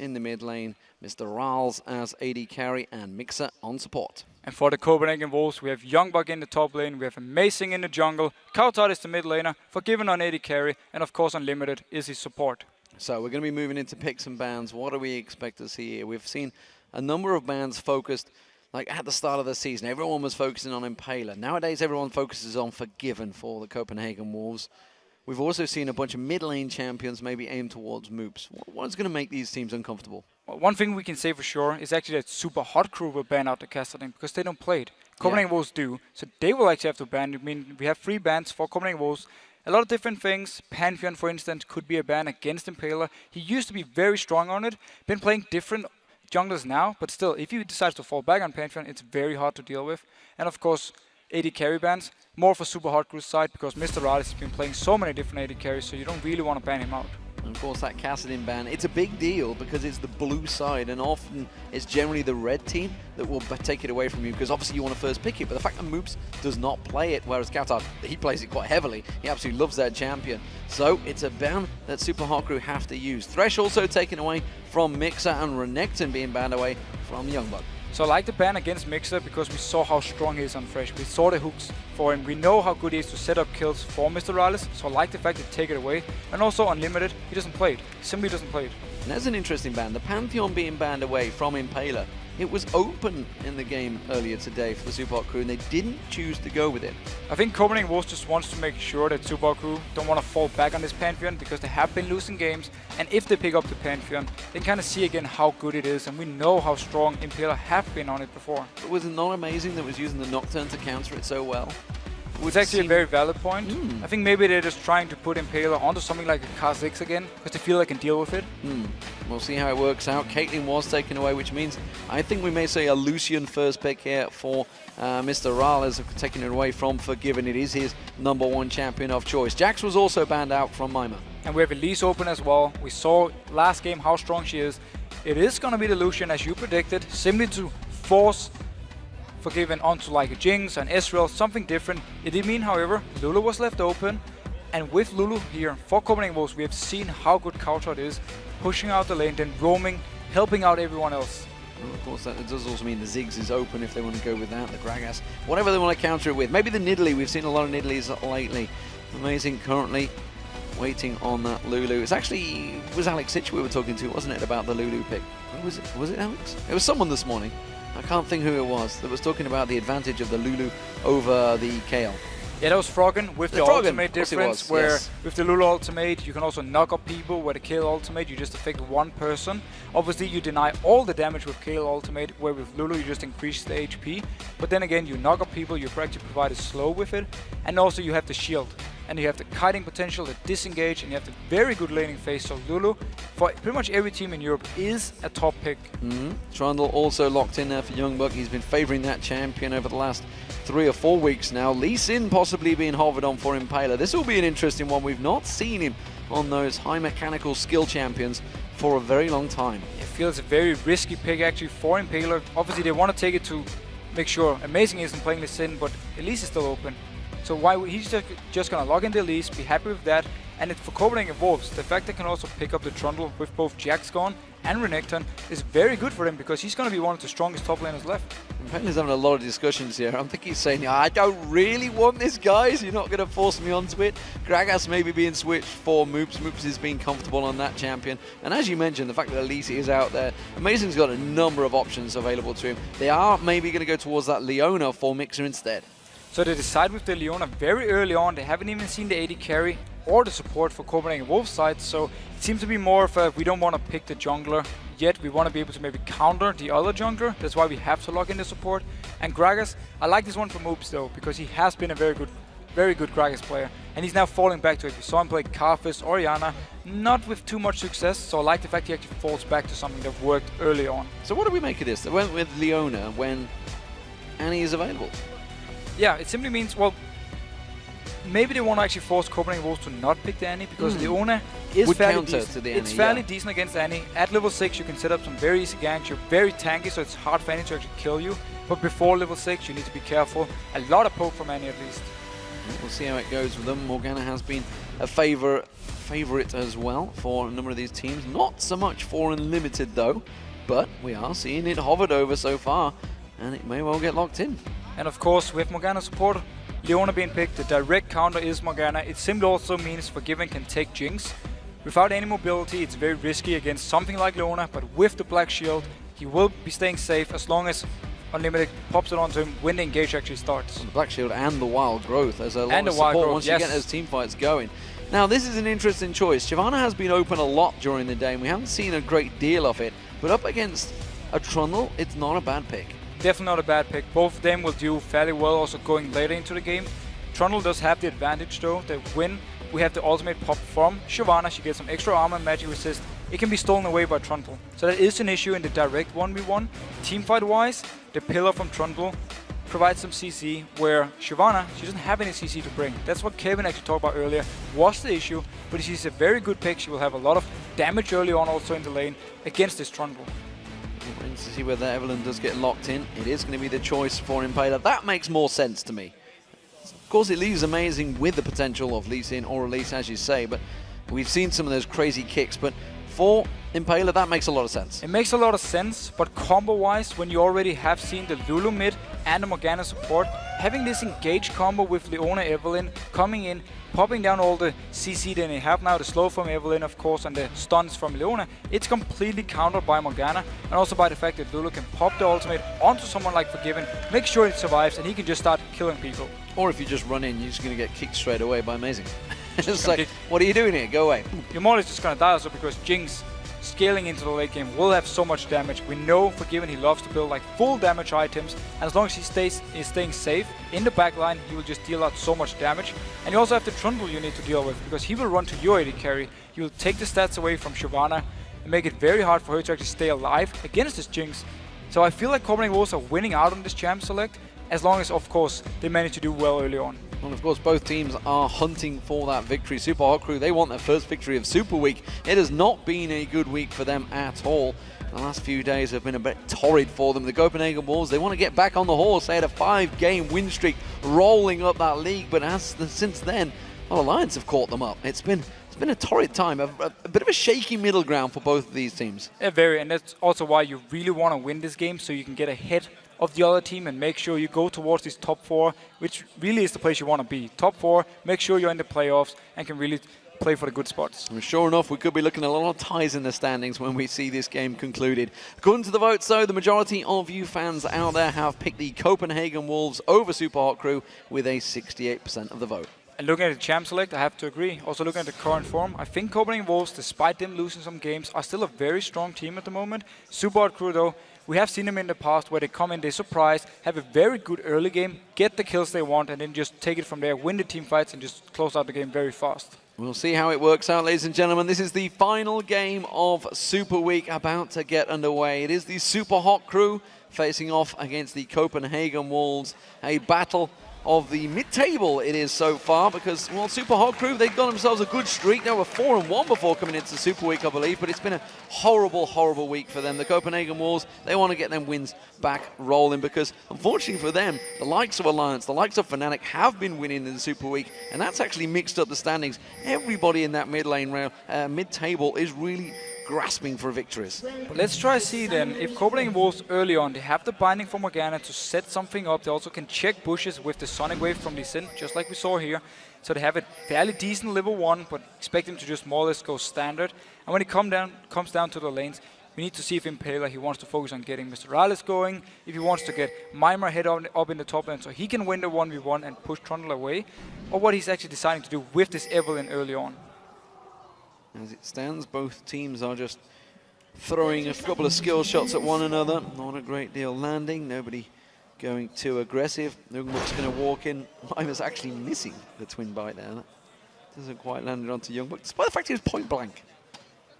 in the mid lane, Mr. Rals as AD carry, and Mixer on support. And for the Copenhagen Wolves, we have Youngbug in the top lane, we have Amazing in the jungle, Kautar is the mid laner, Forgiven on AD carry, and of course Unlimited is his support. So we're going to be moving into picks and bans. What do we expect to see here? We've seen a number of bans focused, like at the start of the season, everyone was focusing on Impaler. Nowadays, everyone focuses on Forgiven for the Copenhagen Wolves. We've also seen a bunch of mid lane champions maybe aim towards Moops. What is going to make these teams uncomfortable? Well, one thing we can say for sure is actually that Super Hot Crew will ban out the Casterling because they don't play it. Copenhagen Wolves do, so they will actually have to ban it. I mean, we have 3 bans for Copenhagen Wolves. A lot of different things. Pantheon, for instance, could be a ban against Impaler. He used to be very strong on it. Been playing different junglers now, but still, if he decides to fall back on Pantheon, it's very hard to deal with. And of course, AD carry bans, more for Super Hot Crew's side, because Mr. Rales has been playing so many different AD carries, so you don't really want to ban him out. And of course, that Kassadin ban, it's a big deal because it's the blue side, and often it's generally the red team that will take it away from you, because obviously you want to first pick it. But the fact that Moops does not play it, whereas Kautar, he plays it quite heavily. He absolutely loves that champion. So it's a ban that Super Hot Crew have to use. Thresh also taken away from Mixer, and Renekton being banned away from Youngbug. So I like the ban against Mixer because we saw how strong he is on Thresh. We saw the hooks for him. We know how good he is to set up kills for Mr. Rales. So I like the fact that they take it away. And also Unlimited, he doesn't play it. He simply doesn't play it. And that's an interesting ban. The Pantheon being banned away from Impaler. It was open in the game earlier today for the Super Hot Crew, and they didn't choose to go with it. I think Copenhagen Wolves just wants to make sure that Super Hot Crew don't want to fall back on this Pantheon, because they have been losing games, and if they pick up the Pantheon, they kind of see again how good it is, and we know how strong Impaler have been on it before. But was it not amazing that was using the Nocturne to counter it so well? It's actually a very valid point. I think maybe they're just trying to put Impaler onto something like a Kha'Zix again, because they feel they can deal with it. We'll see how it works out. Caitlyn was taken away, which means I think we may say a Lucian first pick here for Mr. Rales, taking it away from Forgiven. It is his #1 champion of choice. Jax was also banned out from Mima. And we have Elise open as well. We saw last game how strong she is. It is going to be the Lucian, as you predicted, simply to force Forgiven onto like a Jinx and Ezreal, something different. It did mean, however, Lulu was left open, and with Lulu here for Copenhagen Wolves, we have seen how good Kautar is, pushing out the lane, then roaming, helping out everyone else. Well, of course, that does also mean the Ziggs is open if they want to go with that, the Gragas, whatever they want to counter it with. Maybe the Nidalee, we've seen a lot of Nidalees lately. Amazing currently waiting on that Lulu. It was Alex Sitch we were talking to, wasn't it, about the Lulu pick? Was it Alex? It was someone this morning. I can't think who it was that was talking about the advantage of the Lulu over the Kayle. Yeah, that was Froggen with the ultimate difference, where with the Lulu ultimate you can also knock up people, where the Kayle ultimate you just affect one person. Obviously you deny all the damage with Kayle ultimate, where with Lulu you just increase the HP. But then again, you knock up people, you actually provide a slow with it, and also you have the shield. And you have the kiting potential, the disengage, and you have the very good laning phase. So Lulu, for pretty much every team in Europe, is a top pick. Trundle also locked in there for Youngbug. He's been favouring that champion over the last 3 or 4 weeks now. Lee Sin possibly being hovered on for Impaler. This will be an interesting one. We've not seen him on those high mechanical skill champions for a very long time. It feels a very risky pick actually for Impaler. Obviously they want to take it to make sure Amazing isn't playing Lee Sin, but Elise is still open. So he's just going to log in the Elise, be happy with that. And for Copenhagen Wolves, the fact they can also pick up the Trundle with both Jax gone and Renekton is very good for him, because he's going to be one of the strongest top laners left. Impaler's having a lot of discussions here. I think he's saying, I don't really want this, guys. You're not going to force me onto it. Gragas maybe being switched for Moops. Moops is being comfortable on that champion. And as you mentioned, the fact that Elise is out there, Amazing's got a number of options available to him. They are maybe going to go towards that Leona for Mixer instead. So they decide with the Leona very early on. They haven't even seen the AD carry or the support for Copenhagen Wolves side, so it seems to be more of a, we don't want to pick the jungler yet, we want to be able to maybe counter the other jungler. That's why we have to lock in the support. And Gragas, I like this one for Moops though, because he has been a very good Gragas player, and he's now falling back to it. We saw him play Karthus, Orianna, not with too much success, so I like the fact he actually falls back to something that worked early on. So what do we make of this? They went with Leona when Annie is available. Yeah, it simply means, well, maybe they want to actually force Copenhagen Wolves to not pick the Annie, because Leona is fairly decent. It's fairly decent against Annie. At level 6 you can set up some very easy ganks. You're very tanky, so it's hard for Annie to actually kill you. But before level 6 you need to be careful. A lot of poke from Annie at least. We'll see how it goes with them. Morgana has been a favourite as well for a number of these teams. Not so much for Unlimited though, but we are seeing it hovered over so far, and it may well get locked in. And of course, with Morgana support, Leona being picked, the direct counter is Morgana. It simply also means Forgiven can take Jinx. Without any mobility, it's very risky against something like Leona, but with the Black Shield, he will be staying safe as long as Unlimited pops it onto him when the engage actually starts. The Black Shield and the Wild Growth as a lot of support once you get those team fights going. Now this is an interesting choice. Shyvana has been open a lot during the day and we haven't seen a great deal of it, but up against a Trundle, it's not a bad pick. Definitely not a bad pick. Both of them will do fairly well also going later into the game. Trundle does have the advantage though, that when we have the ultimate pop from Shyvana, she gets some extra armor and magic resist. It can be stolen away by Trundle. So that is an issue in the direct 1v1. Teamfight wise, the pillar from Trundle provides some CC, where Shyvana, she doesn't have any CC to bring. That's what Kevin actually talked about earlier, was the issue, but she's a very good pick. She will have a lot of damage early on also in the lane against this Trundle. We're going to see whether Evelyn does get locked in. It is going to be the choice for Impaler. That makes more sense to me. Of course, it leaves Amazing with the potential of Lee Sin or release, as you say, but we've seen some of those crazy kicks, but for Impaler, that makes a lot of sense. It makes a lot of sense, but combo-wise, when you already have seen the Lulu mid and the Morgana support, having this engage combo with Leona Evelyn coming in, popping down all the CC that they have now, the slow from Evelyn, of course, and the stuns from Leona, it's completely countered by Morgana, and also by the fact that Lulu can pop the ultimate onto someone like Forgiven, make sure it survives, and he can just start killing people. Or if you just run in, you're just going to get kicked straight away by Amazing. It's like, what are you doing here? Go away. You're more or less just going to die also because Jinx scaling into the late game will have so much damage. We know Forgiven, he loves to build like full damage items, and as long as he is staying safe in the backline, he will just deal out so much damage. And you also have the Trundle you need to deal with, because he will run to your AD carry. You will take the stats away from Shyvana and make it very hard for her to actually stay alive against this Jinx. So I feel like Copenhagen Wolves are winning out on this champ select, as long as, of course, they manage to do well early on. Well, of course, both teams are hunting for that victory. Super Hot Crew, they want their first victory of Super Week. It has not been a good week for them at all. The last few days have been a bit torrid for them. The Copenhagen Wolves, they want to get back on the horse. They had a 5-game win streak rolling up that league, but since then, well, Alliance have caught them up. It's been a torrid time, a bit of a shaky middle ground for both of these teams. Yeah, very, and that's also why you really want to win this game, so you can get ahead of the other team and make sure you go towards this top 4, which really is the place you want to be. Top 4, make sure you're in the playoffs and can really play for the good spots. And sure enough, we could be looking at a lot of ties in the standings when we see this game concluded. According to the votes, though, the majority of you fans out there have picked the Copenhagen Wolves over Super Hot Crew with a 68% of the vote. And looking at the champ select, I have to agree. Also looking at the current form, I think Copenhagen Wolves, despite them losing some games, are still a very strong team at the moment. Super Hot Crew, though, we have seen them in the past where they come in, they surprise, have a very good early game, get the kills they want, and then just take it from there, win the team fights, and just close out the game very fast. We'll see how it works out, ladies and gentlemen. This is the final game of Super Week about to get underway. It is the Super Hot Crew facing off against the Copenhagen Wolves. A battle of the mid-table it is so far, because, well, Super Hot Crew, they've got themselves a good streak. They were 4-1 before coming into Super Week, I believe, but it's been a horrible, horrible week for them. The Copenhagen Wolves, they want to get them wins back rolling, because, unfortunately for them, the likes of Alliance, the likes of Fnatic have been winning in the Super Week, and that's actually mixed up the standings. Everybody in that mid-lane rail, mid-table is really grasping for victories. But let's try to see then, if Copenhagen Wolves early on, they have the binding from Morgana to set something up. They also can check bushes with the Sonic Wave from Lee Sin, just like we saw here. So they have a fairly decent level 1, but expect them to just more or less go standard. And when it comes down to the lanes, we need to see if Impaler, he wants to focus on getting Mr. Rales going, if he wants to get Mimir head up in the top lane so he can win the 1v1 and push Trundle away, or what he's actually deciding to do with this Evelyn early on. As it stands, both teams are just throwing a couple of skill shots at one another. Not a great deal landing, nobody going too aggressive. Youngbuck's going to walk in. Limer's actually missing the twin bite there. That doesn't quite land it onto Youngbuck, despite the fact he was point blank.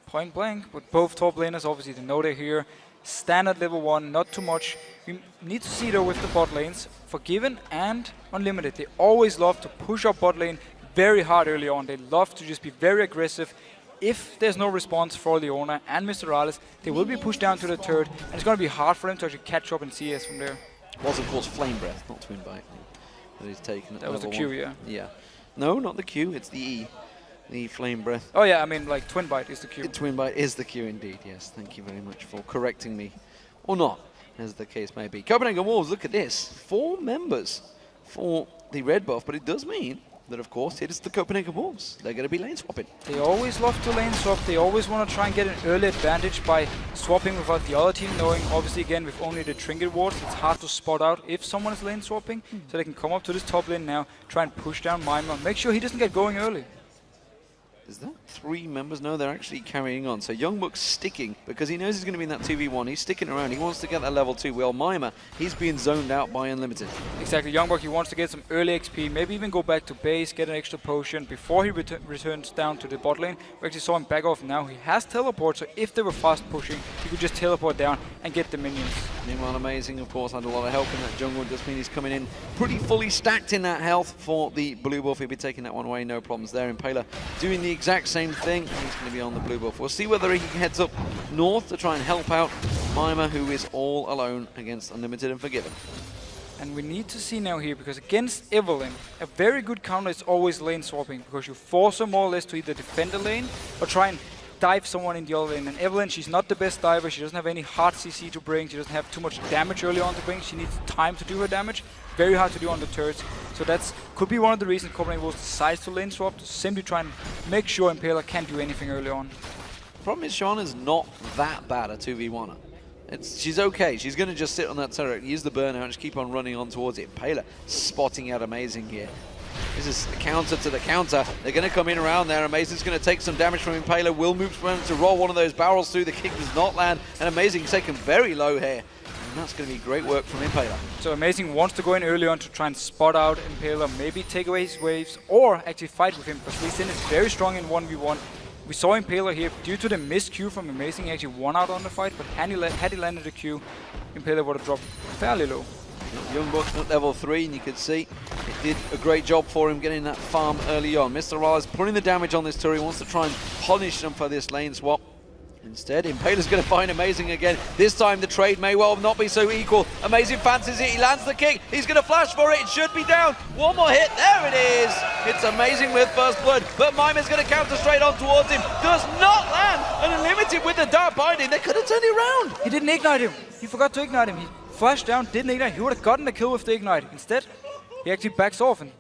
Point blank, but both top laners, obviously, they know they're here. Standard level 1, not too much. We need to see though with the bot lanes, Forgiven and Unlimited, they always love to push up bot lane very hard early on. They love to just be very aggressive. If there's no response for Leona and Mr. Rales, they will be pushed down to the turret, and it's going to be hard for them to actually catch up and CS from there. Was, of course, Flame Breath, not Twin Bite. that he's taken. That was the Q, yeah. Yeah. No, not the Q. It's the E. The Flame Breath. Oh yeah, I mean like Twin Bite is the Q. Twin Bite is the Q indeed, yes. Thank you very much for correcting me. Or not, as the case may be. Copenhagen Wolves, look at this. 4 members for the red buff, but it does mean that, of course, it is the Copenhagen Wolves. They're going to be lane swapping. They always love to lane swap. They always want to try and get an early advantage by swapping without the other team knowing. Obviously, again, with only the trinket wards, it's hard to spot out if someone is lane swapping. So they can come up to this top lane now, try and push down Mima, make sure he doesn't get going early. Is that 3 members? No, they're actually carrying on. So Youngbuck's sticking because he knows he's going to be in that 2v1. He's sticking around. He wants to get that level 2. Well, Mima, he's being zoned out by Unlimited. Exactly. Youngbuck, he wants to get some early XP, maybe even go back to base, get an extra potion before he returns down to the bot lane. We actually saw him back off now. He has teleport, so if they were fast pushing, he could just teleport down and get the minions. Meanwhile, Amazing, of course, had a lot of help in that jungle. Does mean he's coming in pretty fully stacked in that health for the blue buff. He'll be taking that one away, no problems there. Impaler doing the exact same thing. He's going to be on the blue buff. We'll see whether he heads up north to try and help out Mima, who is all alone against Unlimited and Forgiven. And we need to see now here, because against Evelyn, a very good counter is always lane swapping, because you force her more or less to either defend the lane or try and dive someone in the other lane. And Evelyn, she's not the best diver. She doesn't have any hard CC to bring. She doesn't have too much damage early on to bring. She needs time to do her damage. Very hard to do on the turrets. So that's could be one of the reasons Copenhagen Wolves decides to lane swap, to simply try and make sure Impaler can't do anything early on. The problem is Shauna's not that bad a 2v1er. She's okay. She's going to just sit on that turret, use the burnout, and just keep on running on towards it. Impaler spotting out Amazing here. This is the counter to the counter. They're going to come in around there. Amazing's going to take some damage from Impaler. Will moves to roll one of those barrels through. The kick does not land. And Amazing's taken very low here. And that's going to be great work from Impaler. So Amazing wants to go in early on to try and spot out Impaler, maybe take away his waves, or actually fight with him, because Lee Sin is very strong in 1v1. We saw Impaler here, due to the missed Q from Amazing, he actually won out on the fight, but had he landed the Q, Impaler would have dropped fairly low. Youngbuck's at level 3, and you can see it did a great job for him getting that farm early on. Mr. Raleigh putting the damage on this turret. He wants to try and punish them for this lane swap. Instead, Impaler's going to find Amazing again. This time the trade may well not be so equal. Amazing fancies it. He lands the kick. He's going to flash for it. It should be down. One more hit. There it is. It's Amazing with first blood. But Mima's going to counter straight on towards him. Does not land. And Unlimited with the dark binding. They could have turned it around. He didn't ignite him. He forgot to ignite him. He flashed down, didn't ignite. He would have gotten the kill with the ignite. Instead, he actually backs off and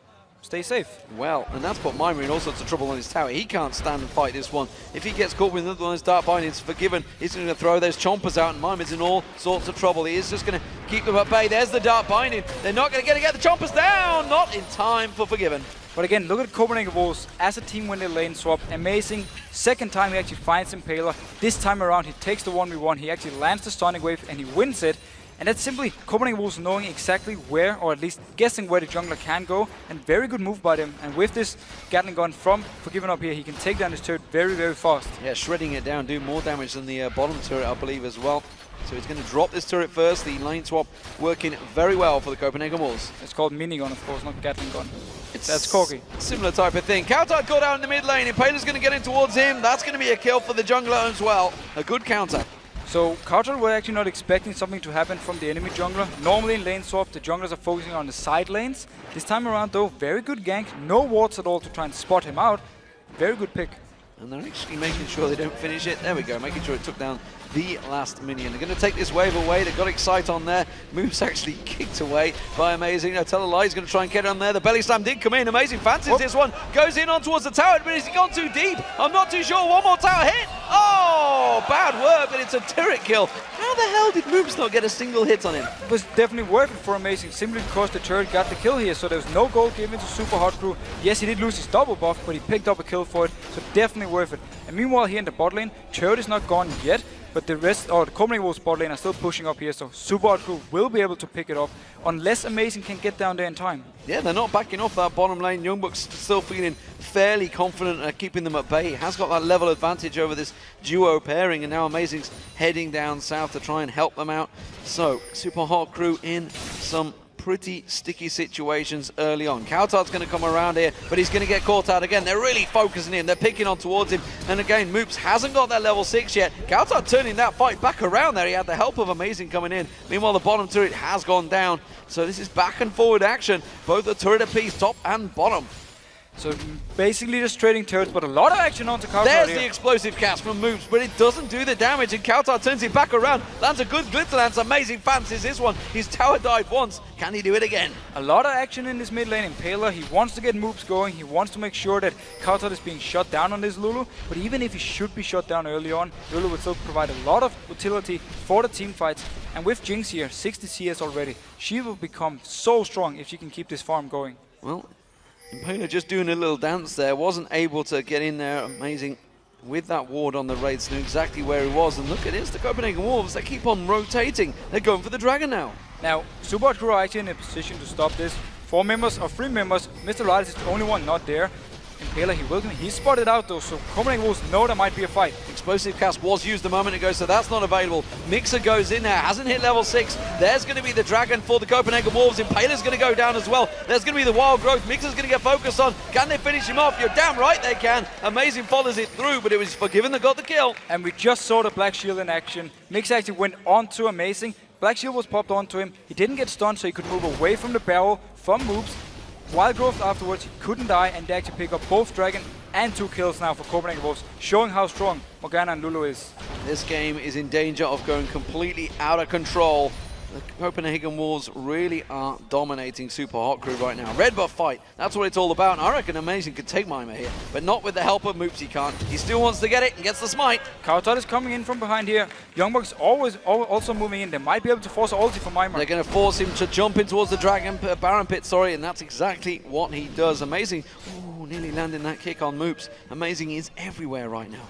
stay safe. Well, and that's put Mima in all sorts of trouble on his tower. He can't stand and fight this one. If he gets caught with another one of his dark bindings, Forgiven, he's going to throw those chompers out, and Mima's in all sorts of trouble. He is just going to keep them at bay. There's the dark binding. They're not going to get the chompers down. Not in time for Forgiven. But again, look at Copenhagen Wolves as a team when they lane swap. Amazing. Second time he actually finds Impaler. This time around he takes the 1v1. He actually lands the stunning wave and he wins it. And that's simply Copenhagen Wolves knowing exactly where, or at least guessing where the jungler can go. And very good move by them. And with this Gatling gun from Forgiven up here, he can take down this turret very, very fast. Yeah, shredding it down, doing more damage than the bottom turret, I believe, as well. So he's going to drop this turret first. The lane swap working very well for the Copenhagen Wolves. It's called minigun, of course, not Gatling gun. That's corky. Similar type of thing. Counter got out in the mid lane. Impaler's going to get in towards him. That's going to be a kill for the jungler as well. A good counter. So Carter were actually not expecting something to happen from the enemy jungler. Normally in lane swap, the junglers are focusing on the side lanes. This time around though, very good gank. No wards at all to try and spot him out. Very good pick. And they're actually making sure they don't finish it. There we go, making sure it took down the last minion. They're going to take this wave away. They've got Excite on there. Move's actually kicked away by Amazing. I tell a lie, he's going to try and get on there. The belly slam did come in. Amazing fancies this one. Goes in on towards the tower, but has he gone too deep? I'm not too sure. One more tower hit. Oh, bad work, but it's a turret kill. How the hell did Moves not get a single hit on him? It was definitely worth it for Amazing, simply because the turret got the kill here, so there was no gold given to Super Hot Crew. Yes, he did lose his double buff, but he picked up a kill for it, so definitely worth it. And meanwhile here in the bot lane, turret is not gone yet, but the rest, or the Copenhagen Wolves bot lane are still pushing up here, so Super Hot Crew will be able to pick it up, unless Amazing can get down there in time. Yeah, they're not backing off that bottom lane. Youngbuck's still feeling fairly confident at keeping them at bay. He has got that level advantage over this duo pairing, and now Amazing's heading down south to try and help them out. So, Super Hot Crew in some pretty sticky situations early on. Coutard's going to come around here, but he's going to get caught out again. They're really focusing him. They're picking on towards him. And again, Moops hasn't got that level 6 yet. Coutard turning that fight back around there. He had the help of Amazing coming in. Meanwhile, the bottom turret has gone down. So this is back and forward action. Both the turret apiece, top and bottom. So basically just trading turrets, but a lot of action onto Coutard. There's here. the explosive cast from Moops, but it doesn't do the damage, and Coutard turns it back around. Lands a good glitter lance. Amazing fancies this one. His tower died once. Can he do it again? A lot of action in this mid lane. Impaler, he wants to get Moops going. He wants to make sure that Coutard is being shut down on this Lulu. But even if he should be shut down early on, Lulu would still provide a lot of utility for the team fights. And with Jinx here, 60 CS already, she will become so strong if she can keep this farm going. Well, Impaler just doing a little dance there, wasn't able to get in there. Amazing with that ward on the Wraiths, knew exactly where he was. And look at this, the Copenhagen Wolves, they keep on rotating. They're going for the dragon now. Now, Supa crew are actually in a position to stop this. 4 members or 3 members, Mr. Light is the only one not there. Impaler, he's spotted out though, so Copenhagen Wolves know there might be a fight. Explosive cast was used a moment ago, so that's not available. Mixer goes in there, hasn't hit level 6. There's going to be the dragon for the Copenhagen Wolves. Impaler's going to go down as well. There's going to be the wild growth. Mixer's going to get focused on. Can they finish him off? You're damn right they can. Amazing follows it through, but it was Forgiven that got the kill. And we just saw the Black Shield in action. Mixer actually went on to Amazing. Black Shield was popped onto him. He didn't get stunned, so he could move away from the barrel from Moops. Wild growth afterwards, he couldn't die, and they actually pick up both dragon and 2 kills now for Copenhagen Wolves, showing how strong Morgana and Lulu is. This game is in danger of going completely out of control. The Copenhagen Wolves really are dominating Super Hot Crew right now. Red buff fight, that's what it's all about. And I reckon Amazing could take Mima here, but not with the help of Moops, he can't. He still wants to get it and gets the smite. Coutard is coming in from behind here. Youngbuck's also moving in. They might be able to force an ulti for Mima. They're going to force him to jump in towards the Dragon Baron Pit, and that's exactly what he does. Amazing, ooh, nearly landing that kick on Moops. Amazing is everywhere right now.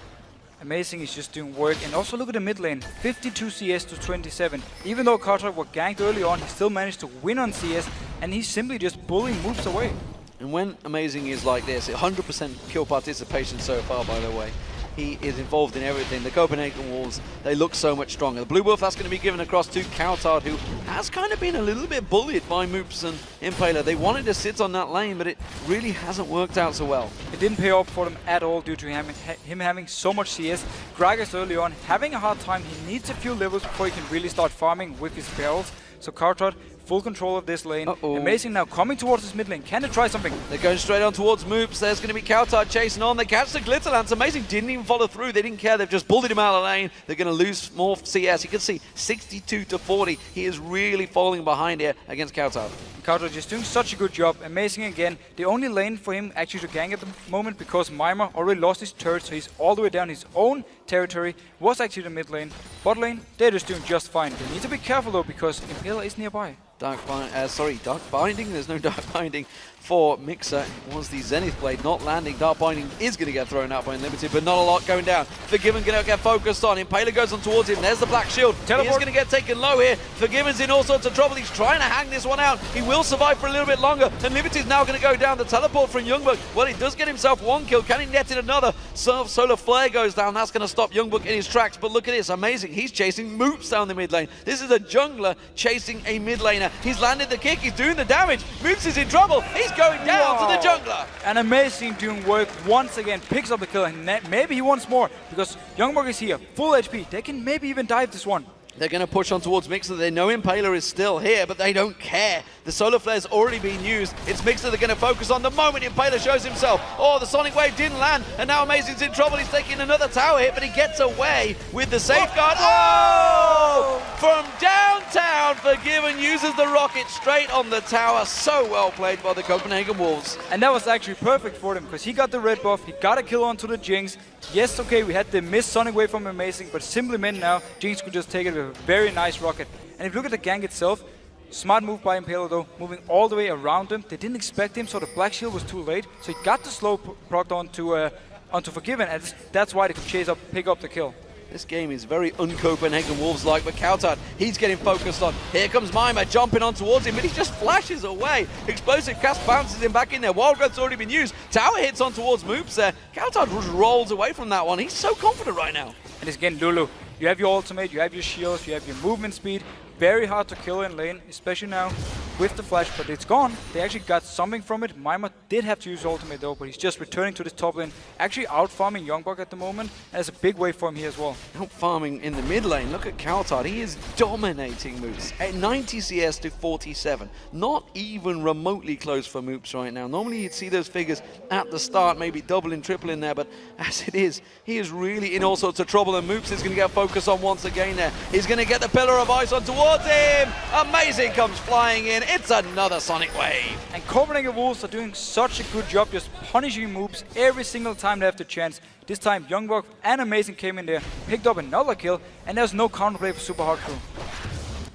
Amazing is just doing work, and also look at the mid lane, 52 CS to 27. Even though Coutard were ganked early on, he still managed to win on CS, and he's simply just bullying Moops away. And when Amazing is like this, 100% kill participation so far, by the way. He is involved in everything. The Copenhagen Wolves, they look so much stronger. The blue buff, that's going to be given across to Coutard, who has kind of been a little bit bullied by Moops and Impaler. They wanted to sit on that lane, but it really hasn't worked out so well. It didn't pay off for them at all due to him having so much CS. Gragas early on, having a hard time. He needs a few levels before he can really start farming with his barrels. So Coutard, full control of this lane. Amazing now coming towards this mid lane. Can they try something? They're going straight on towards Moops. There's going to be Coutard chasing on. They catch the Glitter Lance. Amazing didn't even follow through. They didn't care. They've just bullied him out of the lane. They're going to lose more CS. You can see 62 to 40. He is really falling behind here against Coutard. Coutard just doing such a good job. Amazing again. The only lane for him actually to gank at the moment, because Mima already lost his turret, so he's all the way down his own territory, was actually the mid lane. Bot lane, they're just doing just fine. They need to be careful though, because Impaler is nearby. Dark Binding. There's no Dark Binding for Mixer. It was the Zenith Blade not landing. Dark Binding is going to get thrown out by Unlimited, but not a lot going down. Forgiven going to get focused on. Impaler goes on towards him. There's the Black Shield. Teleport. He's going to get taken low here. Forgiven's in all sorts of trouble. He's trying to hang this one out. He will survive for a little bit longer. Unlimited's now going to go down. The teleport from Youngbuck. Well, he does get himself 1 kill. Can he net in another? Solar Flare goes down. That's going to stop Youngbuck in his tracks. But look at this. Amazing. He's chasing Moops down the mid lane. This is a jungler chasing a mid laner. He's landed the kick. He's doing the damage. Moops is in trouble. He's going down to the jungler. And Amazing doing work once again. Picks up the kill. And maybe he wants more, because Youngbuck is here. Full HP. They can maybe even dive this one. They're going to push on towards Mixer. They know Impaler is still here, but they don't care. The Solar Flare's already been used. It's Mixer they're going to focus on the moment Impaler shows himself. Oh, the Sonic Wave didn't land, and now Amazing's in trouble. He's taking another tower hit, but he gets away with the safeguard. Oh! From downtown, Forgiven uses the rocket straight on the tower. So well played by the Copenhagen Wolves. And that was actually perfect for them, because he got the red buff, he got a kill onto the Jinx. Yes, okay, we had the missed Sonic Wave from Amazing, but simply meant now Jinx could just take it with a very nice rocket. And if you look at the gank itself, smart move by Impaler though, moving all the way around him. They didn't expect him, so the Black Shield was too late. So he got the slow proc onto Forgiven, and that's why they could pick up the kill. This game is very un-Copenhagen Wolves-like, but Coutard, he's getting focused on. Here comes Mima jumping on towards him, but he just flashes away. Explosive cast bounces him back in there. Wild Growth's already been used. Tower hits on towards Moops there. Coutard just rolls away from that one. He's so confident right now. And it's again Lulu. You have your ultimate, you have your shields, you have your movement speed. Very hard to kill in lane, especially now. with the flash, but it's gone. They actually got something from it. Mima did have to use ultimate though, but he's just returning to this top lane, actually out-farming Youngbuck at the moment, and it's a big wave for him here as well. Out-farming in the mid lane. Look at Kaltard. He is dominating Moops. At 90 CS to 47. Not even remotely close for Moops right now. Normally you'd see those figures at the start, maybe doubling, tripling there, but as it is, he is really in all sorts of trouble, and Moops is going to get focused on once again there. He's going to get the Pillar of Ice on towards him. Amazing comes flying in. It's another Sonic Wave. And Copenhagen Wolves are doing such a good job just punishing Moops every single time they have the chance. This time Youngbuck and Amazing came in there, picked up another kill, and there's no counterplay for Super Hard Crew.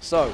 So,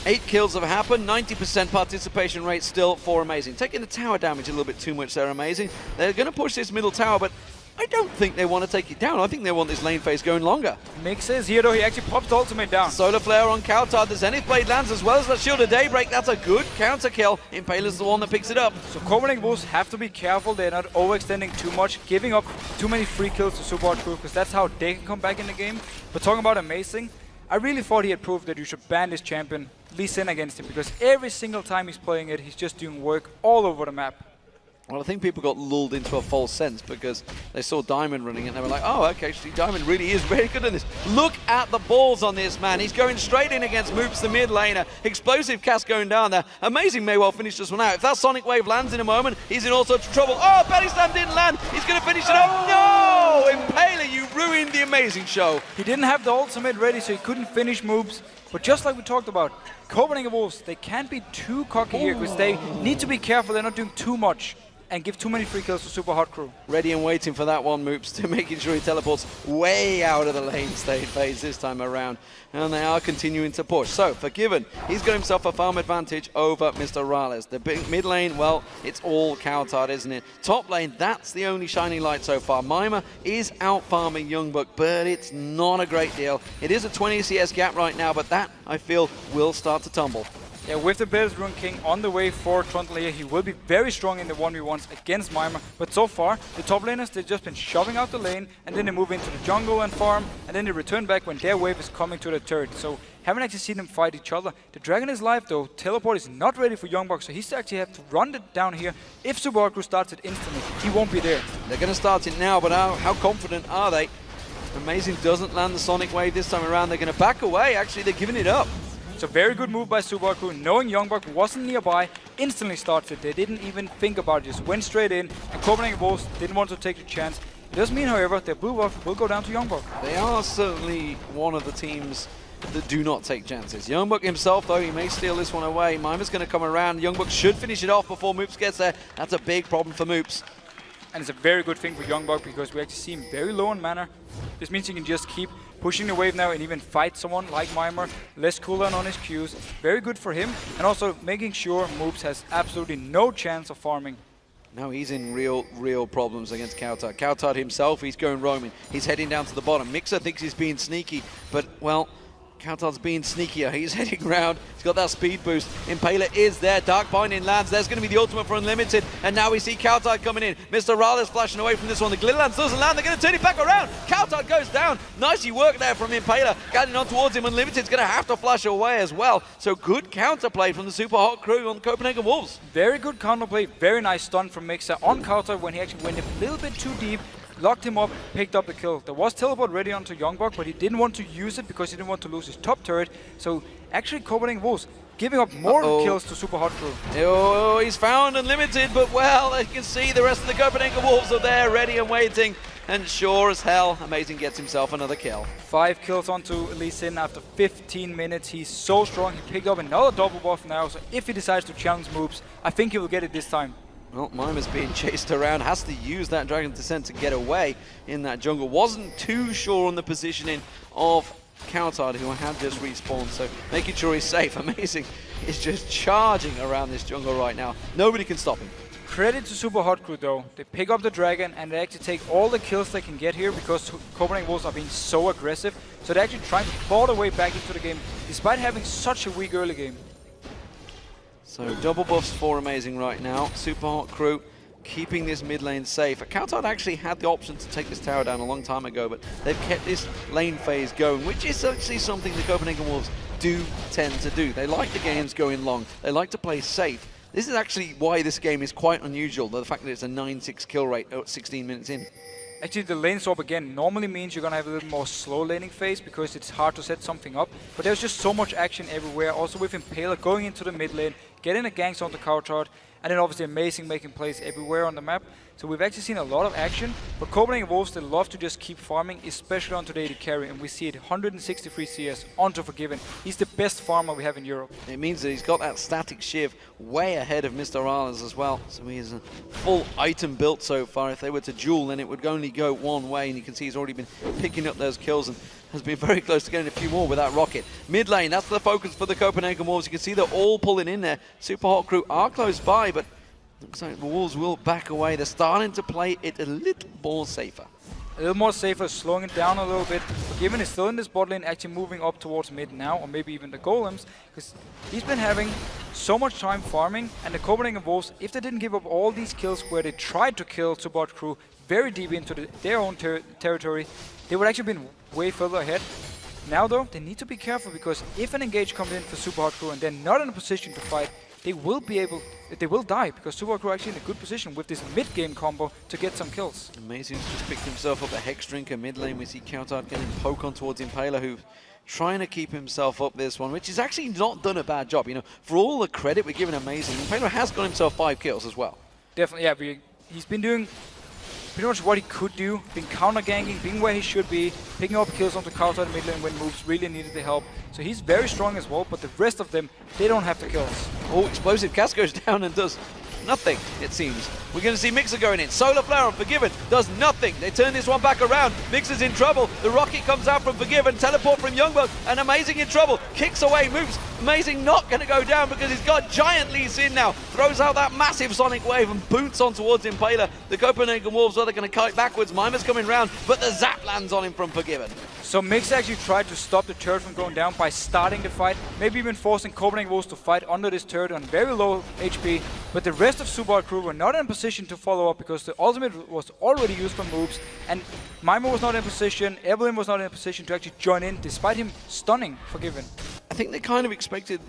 8 kills have happened, 90% participation rate still for Amazing. Taking the tower damage a little bit too much there, Amazing. They're going to push this middle tower, but I don't think they want to take it down. I think they want this lane phase going longer. Mix is here though, he actually pops the ultimate down. Solar Flare on Kaltard, the Zenith Blade lands as well as the Shield of Daybreak. That's a good counter kill. Impaler's the one that picks it up. So Copenhagen Wolves have to be careful, they're not overextending too much, giving up too many free kills to Super Hard Crew, because that's how they can come back in the game. But talking about Amazing, I really thought he had proved that you should ban this champion, Lee Sin against him, because every single time he's playing it, he's just doing work all over the map. Well, I think people got lulled into a false sense because they saw Diamond running it and they were like, oh, okay, actually Diamond really is very good at this. Look at the balls on this man. He's going straight in against Moops, the mid laner. Explosive cast going down there. Amazing may well finish this one out. If that Sonic Wave lands in a moment, he's in all sorts of trouble. Oh, Belly Slam didn't land. He's going to finish it up. No! Impaler, you ruined the Amazing show. He didn't have the ultimate ready, so he couldn't finish Moops. But just like we talked about, Copenhagen Wolves, they can't be too cocky here because they need to be careful they're not doing too much and give too many free kills to Super Hard Crew. Ready and waiting for that one, Moops, to making sure he teleports way out of the lane state phase this time around. And they are continuing to push. So, Forgiven, he's got himself a farm advantage over Mr. Rales. The big mid lane, well, it's all Kaltard, isn't it? Top lane, that's the only shining light so far. Mima is out-farming Youngbuck, but it's not a great deal. It is a 20 CS gap right now, but that, I feel, will start to tumble. Yeah, with the Bells Rune King on the way for Trundle here, he will be very strong in the 1v1s against Mima. But so far, the top laners, they've just been shoving out the lane, and then they move into the jungle and farm, and then they return back when their wave is coming to the turret. So, haven't actually seen them fight each other. The Dragon is live though, Teleport is not ready for Youngbuck, so he's actually have to run it down here. If Super Hard Crew starts it instantly, he won't be there. They're going to start it now, but how confident are they? Amazing doesn't land the Sonic Wave this time around. They're going to back away. Actually, they're giving it up. It's a very good move by Super Hard Crew, knowing Youngbuck wasn't nearby, instantly starts it. They didn't even think about it, just went straight in, and Copenhagen Wolves didn't want to take the chance. It doesn't mean, however, that Blue Buff will go down to Youngbuck. They are certainly one of the teams that do not take chances. Youngbuck himself, though, he may steal this one away. Mima's going to come around. Youngbuck should finish it off before Moops gets there. That's a big problem for Moops. And it's a very good thing for Youngbuck because we actually see him very low on mana. This means he can just keep pushing the wave now and even fight someone like Mima. Less cooldown on his Qs. Very good for him. And also making sure Moops has absolutely no chance of farming. Now he's in real problems against Kaltard. Kaltard himself, he's going roaming. He's heading down to the bottom. Mixer thinks he's being sneaky, but, well, Kaltard's being sneakier. He's heading round. He's got that speed boost. Impaler is there. Dark Binding lands. There's going to be the ultimate for Unlimited. And now we see Kaltard coming in. Mr. Raleigh flashing away from this one. The Glitter Lance doesn't land. They're going to turn it back around. Kaltard goes down. Nicely worked there from Impaler. Guiding on towards him. Unlimited's going to have to flash away as well. So good counterplay from the Super Hot Crew on the Copenhagen Wolves. Very good counterplay. Very nice stun from Mixer on Kaltard when he actually went a little bit too deep. Locked him up, picked up the kill. There was teleport ready onto Youngbuck, but he didn't want to use it because he didn't want to lose his top turret. So actually Copenhagen Wolves giving up more kills to Super Hot Crew. Oh, he's found Unlimited, but well, you can see the rest of the Copenhagen Wolves are there, ready and waiting. And sure as hell, Amazing gets himself another kill. 5 kills onto Lee Sin after 15 minutes. He's so strong. He picked up another double buff now, so if he decides to challenge Moops, I think he will get it this time. Well, Mima's being chased around, has to use that Dragon's Descent to get away in that jungle. Wasn't too sure on the positioning of Kaltard, who had just respawned, so making sure he's safe. Amazing is just charging around this jungle right now. Nobody can stop him. Credit to Super Hot Crew though. They pick up the Dragon and they actually take all the kills they can get here because Copenhagen Wolves are being so aggressive. So they're actually trying to claw their way back into the game despite having such a weak early game. So double buffs for Amazing right now. Super Hot Crew keeping this mid lane safe. Counter actually had the option to take this tower down a long time ago, but they've kept this lane phase going, which is actually something the Copenhagen Wolves do tend to do. They like the games going long. They like to play safe. This is actually why this game is quite unusual, the fact that it's a 9-6 kill rate 16 minutes in. Actually, the lane swap again normally means you're going to have a little more slow laning phase because it's hard to set something up. But there's just so much action everywhere. Also with Impaler going into the mid lane, getting the ganks on the counter, and then obviously Amazing making plays everywhere on the map. So we've actually seen a lot of action. But Copenhagen Wolves, they love to just keep farming, especially onto the AD carry. And we see it 163 CS onto Forgiven. He's the best farmer we have in Europe. It means that he's got that static shiv way ahead of Mr. Arles as well. So he has a full item built so far. If they were to duel, then it would only go one way. And you can see he's already been picking up those kills and has been very close to getting a few more with that rocket. Mid lane, that's the focus for the Copenhagen Wolves. You can see they're all pulling in there. Super Hot Crew are close by, but looks like the Wolves will back away. They're starting to play it a little more safer. A little more safer, slowing it down a little bit. Forgiven is still in this bot lane, actually moving up towards mid now, or maybe even the golems, because he's been having so much time farming, and the Copenhagen Wolves, if they didn't give up all these kills where they tried to kill Supa Hot Crew very deep into their own territory, they would actually been way further ahead. Now though, they need to be careful, because if an engage comes in for Supa Hot Crew and they're not in a position to fight, they will die, because Supa Hot Crew actually in a good position with this mid-game combo to get some kills. Amazing's just picked himself up a Hex Drinker mid lane. We see Counter getting poke on towards Impaler, who's trying to keep himself up this one, which is actually not done a bad job. You know, for all the credit we're giving Amazing, Impaler has got himself 5 kills as well. Definitely, yeah. He's been doing pretty much what he could do, been counter-ganking, being where he should be, picking up kills on the counter mid lane when moves really needed the help. So he's very strong as well, but the rest of them, they don't have the kills. Oh, Explosive Cast goes down and does nothing, it seems. We're going to see Mixer going in. Solar Flare on Forgiven does nothing. They turn this one back around. Mixer's in trouble. The rocket comes out from Forgiven. Teleport from Youngbuck. And Amazing in trouble. Kicks away, moves. Amazing not going to go down because he's got Giant Lee Sin now. Throws out that massive Sonic Wave and boots on towards Impaler. The Copenhagen Wolves are going to kite backwards. Mimer's coming round, but the zap lands on him from Forgiven. So Mix actually tried to stop the turret from going down by starting the fight, maybe even forcing Copenhagen Wolves to fight under this turret on very low HP, but the rest of Supa Hot Crew were not in position to follow up because the ultimate was already used for moves, and Mimer was not in position, Evelyn was not in a position to actually join in, despite him stunning Forgiven. I think they kind of expected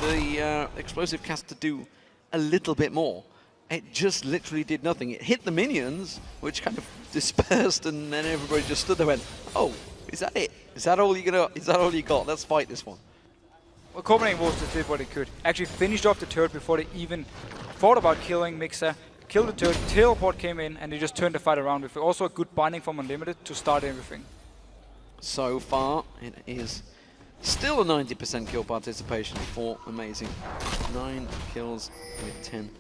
the Explosive Cast to do a little bit more. It just literally did nothing. It hit the minions, which kind of dispersed, and then everybody just stood there and went, oh, is that it? Is that all you got? Let's fight this one. Well, Copenhagen Wolves just did what they could. Actually finished off the turret before they even thought about killing Mixer. Killed the turret, teleport came in, and they just turned the fight around with also a good binding from Unlimited to start everything. So far, it is still a 90% kill participation for Amazing. 9 kills with 10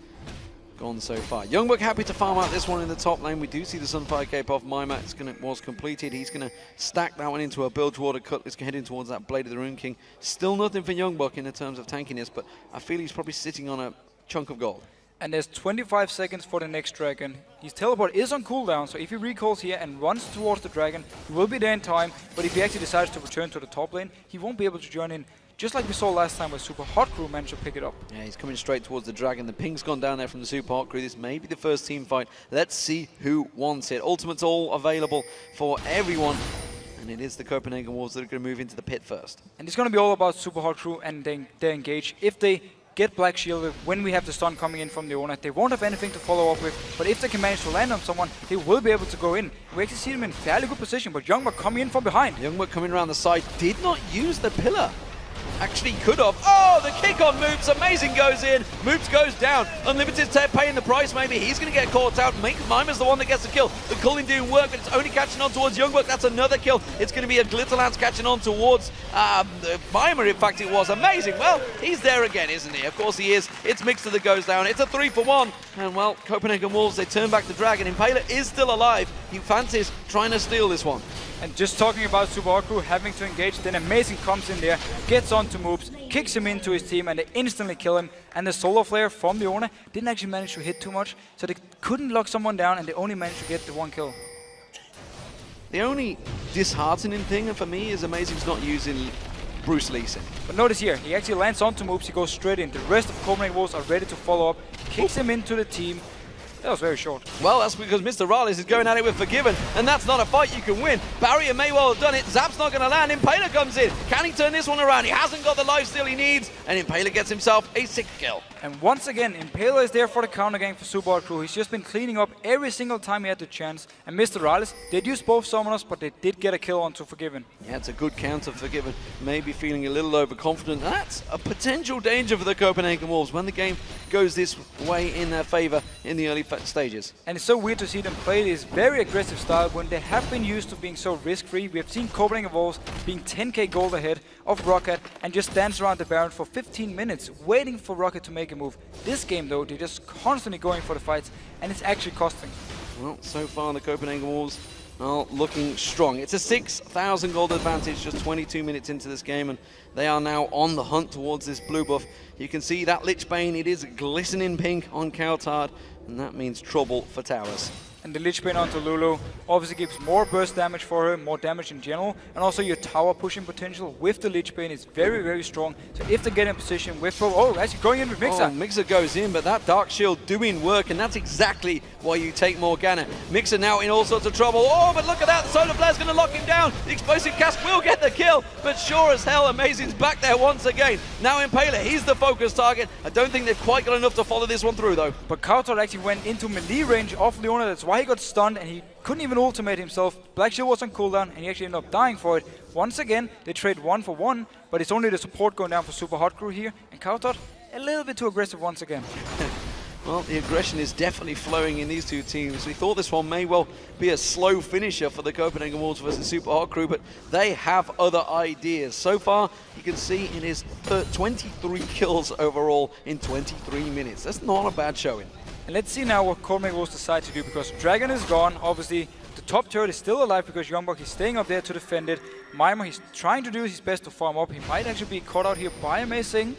gone so far. Youngbuck happy to farm out this one in the top lane. We do see the Sunfire Cape off Mimer. Was completed. He's going to stack that one into a build toward a Cutlass, heading towards that Blade of the Rune King. Still nothing for Youngbuck in the terms of tankiness, but I feel he's probably sitting on a chunk of gold. And there's 25 seconds for the next dragon. His teleport is on cooldown, so if he recalls here and runs towards the dragon, he will be there in time. But if he actually decides to return to the top lane, he won't be able to join in. Just like we saw last time where Supa Hot Crew managed to pick it up. Yeah, he's coming straight towards the dragon. The ping's gone down there from the Supa Hot Crew. This may be the first team fight. Let's see who wants it. Ultimate's all available for everyone. And it is the Copenhagen Wolves that are going to move into the pit first. And it's going to be all about Supa Hot Crew and their engage. If they get Black Shielded when we have the stun coming in from the owner, they won't have anything to follow up with. But if they can manage to land on someone, they will be able to go in. We actually see them in fairly good position, but Youngbuck coming in from behind. Youngbuck coming around the side, did not use the pillar. Actually could have. Oh, the kick on Moops. Amazing goes in. Moops goes down. Unlimited's paying the price maybe. He's going to get caught out. Mimer's the one that gets the kill. The culling didn't work, but it's only catching on towards Youngbuck. That's another kill. It's going to be a Glitterlance catching on towards Mimer, in fact it was. Amazing. Well, he's there again, isn't he? Of course he is. It's Mixer that goes down. It's a 3-for-1. And well, Copenhagen Wolves, they turn back the dragon. Impaler is still alive. He fancies trying to steal this one. And just talking about Supa Hot Crew having to engage, then Amazing comes in there, gets onto Moops, kicks him into his team, and they instantly kill him. And the Solar Flare from the owner didn't actually manage to hit too much, so they couldn't lock someone down, and they only managed to get the one kill. The only disheartening thing for me is Amazing's not using Bruce Lee Sin. But notice here, he actually lands onto Moops, he goes straight in. The rest of Copenhagen Wolves are ready to follow up, kicks him into the team, That was very short. Well, that's because Mr. Raleigh is going at it with Forgiven, and that's not a fight you can win. Barrier may well have done it. Zap's not going to land. Impaler comes in. Can he turn this one around? He hasn't got the lifesteal he needs, and Impaler gets himself a 6th kill. And once again, Impaler is there for the counter game for Supa Crew. He's just been cleaning up every single time he had the chance. And Mr. Raleigh did use both summoners, but they did get a kill onto Forgiven. Yeah, it's a good counter for Forgiven. Maybe feeling a little overconfident. That's a potential danger for the Copenhagen Wolves when the game goes this way in their favor in the early stages. And it's so weird to see them play this very aggressive style when they have been used to being so risk-free. We have seen Copenhagen Wolves being 10k gold ahead of Rocket and just dance around the Baron for 15 minutes waiting for Rocket to make a move. This game though, they're just constantly going for the fights and it's actually costing. Well, so far the Copenhagen Wolves are looking strong. It's a 6,000 gold advantage just 22 minutes into this game, and they are now on the hunt towards this blue buff. You can see that Lich Bane, it is glistening pink on Coutard, and that means trouble for towers. And the Lich Bane onto Lulu obviously gives more burst damage for her, more damage in general, and also your tower pushing potential with the Lich Bane is very, very strong. So if they get in position with actually going in with Mixer. Oh, Mixer goes in, but that Dark Shield doing work, and that's exactly why you take Morgana. Mixer now in all sorts of trouble. Oh, but look at that, the Solar Flare's going to lock him down. The Explosive Cast will get the kill, but sure as hell, Amazing's back there once again. Now Impaler, he's the focus target. I don't think they've quite got enough to follow this one through, though. But Coutard actually went into melee range of Leona, that's why he got stunned, and he couldn't even ultimate himself. Black Shield was on cooldown, and he actually ended up dying for it. Once again, they trade 1 for 1, but it's only the support going down for Supa Hot Crew here, and Coutard a little bit too aggressive once again. Well, the aggression is definitely flowing in these two teams. We thought this one may well be a slow finisher for the Copenhagen Wolves versus Supa Hot Crew, but they have other ideas. So far, you can see it is 23 kills overall in 23 minutes. That's not a bad showing. And let's see now what Copenhagen Wolves decide to do, because Dragon is gone. Obviously, the top turret is still alive because Youngbuck is staying up there to defend it. Mimer, he's trying to do his best to farm up. He might actually be caught out here by Amazing.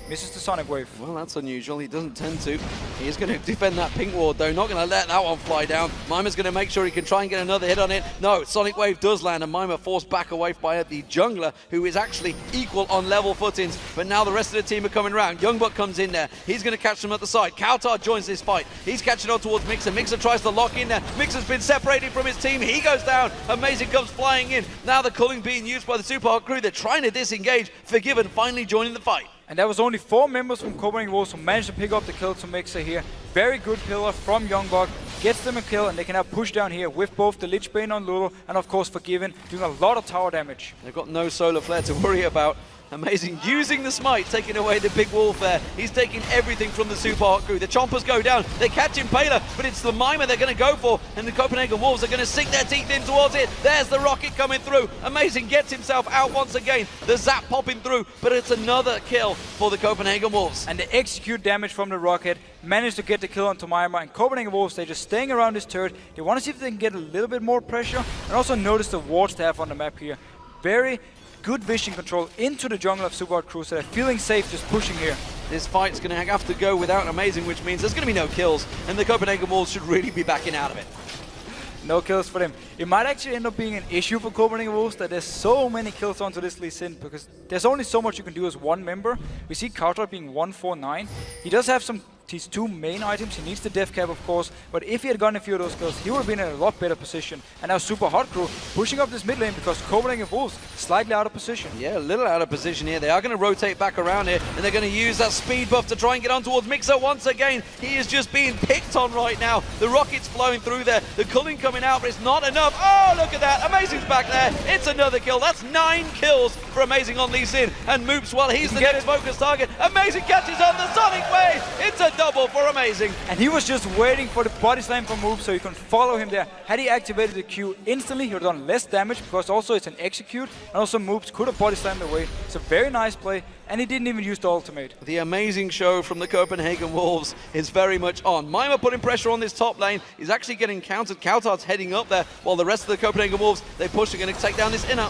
Misses the Sonic Wave. Well, that's unusual. He doesn't tend to. He is going to defend that pink ward, though. Not going to let that one fly down. Mimer's going to make sure he can try and get another hit on it. No, Sonic Wave does land, and Mimer forced back away by the jungler, who is actually equal on level footings. But now the rest of the team are coming around. Youngbuck comes in there. He's going to catch them at the side. Coutard joins this fight. He's catching on towards Mixer. Mixer tries to lock in there. Mixer's been separated from his team. He goes down. Amazing comes flying in. Now the culling being used by the Supa Hot Crew. They're trying to disengage. Forgiven finally joining the fight. And there was only 4 members from Copenhagen Wolves who managed to pick up the kill to Mixer here. Very good pillar from Youngbuck. Gets them a kill, and they can now push down here with both the Lich Bane on Lulu and of course Forgiven, doing a lot of tower damage. They've got no Solar Flare to worry about. Amazing, using the smite, taking away the big wolf there. He's taking everything from the Supa Hot Crew. The Chompers go down, they catch Impaler, but it's the Mimer they're going to go for, and the Copenhagen Wolves are going to sink their teeth in towards it. There's the rocket coming through. Amazing gets himself out once again. The zap popping through, but it's another kill for the Copenhagen Wolves. And they execute damage from the rocket, manage to get the kill onto Mimer, and Copenhagen Wolves, they're just staying around this turret. They want to see if they can get a little bit more pressure, and also notice the wards they have on the map here. Very good vision control into the jungle of Supa Hot Crew, so they're feeling safe just pushing here. This fight's going to have to go without Amazing, which means there's going to be no kills, and the Copenhagen Wolves should really be backing out of it. No kills for them. It might actually end up being an issue for Copenhagen Wolves that there's so many kills onto this Lee Sin, because there's only so much you can do as one member. We see Coutard being 149. He does have his 2 main items. He needs the death cap, of course, but if he had gotten a few of those kills, he would have been in a lot better position. And now Supa Hot Crew pushing up this mid lane because Copenhagen Wolves slightly out of position. Yeah, a little out of position here. They are going to rotate back around here, and they're going to use that speed buff to try and get on towards Mixer once again. He is just being picked on right now. The rocket's flowing through there. The culling coming out, but it's not enough. Oh, look at that. Amazing's back there. It's another kill. That's 9 kills for Amazing on Lee Sin. And Moops, well, he's the next focus target. Amazing catches on the Sonic Wave. It's a double for Amazing. And he was just waiting for the body slam from Moops so you can follow him there. Had he activated the Q instantly, he would have done less damage because also it's an execute, and also Moops could have body slammed away. It's a very nice play, and he didn't even use the ultimate. The Amazing show from the Copenhagen Wolves is very much on. Mimer putting pressure on this top lane. He's actually getting countered. Coutard's heading up there, while the rest of the Copenhagen Wolves, they push, are going to take down this inner.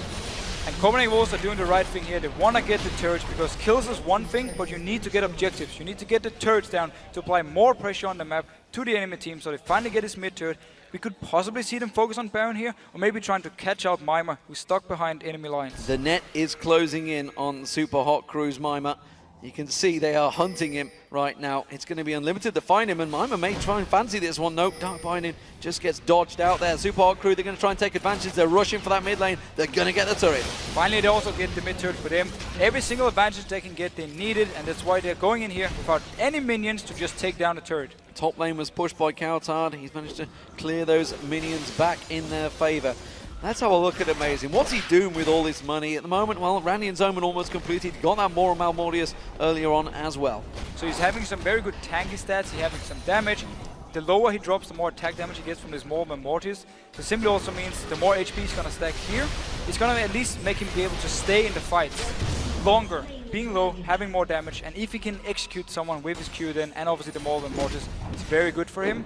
And Copenhagen Wolves are doing the right thing here. They want to get the turrets, because kills is one thing, but you need to get objectives. You need to get the turrets down to apply more pressure on the map to the enemy team, so they finally get his mid turret. We could possibly see them focus on Baron here, or maybe trying to catch out Mimer, who's stuck behind enemy lines. The net is closing in on Supa Hot Crew's Mimer. You can see they are hunting him right now. It's going to be unlimited to find him, and Mima may try and fancy this one. Nope, Dark Binding just gets dodged out there. Super Hot Crew, they're going to try and take advantage. They're rushing for that mid lane. They're going to get the turret. Finally, they also get the mid turret for them. Every single advantage they can get, they need it, and that's why they're going in here without any minions to just take down the turret. Top lane was pushed by Coutard. He's managed to clear those minions back in their favor. Let's have a look at Amazing. What's he doing with all this money at the moment? Well, Randy and Zoman almost completed. Got that more Malmortius earlier on as well. So he's having some very good tanky stats. He's having some damage. The lower he drops, the more attack damage he gets from this more Malmortius. So simply also means the more HP he's going to stack here, it's going to at least make him be able to stay in the fights longer, being low, having more damage. And if he can execute someone with his Q then, and obviously the more Malmortius, it's very good for him.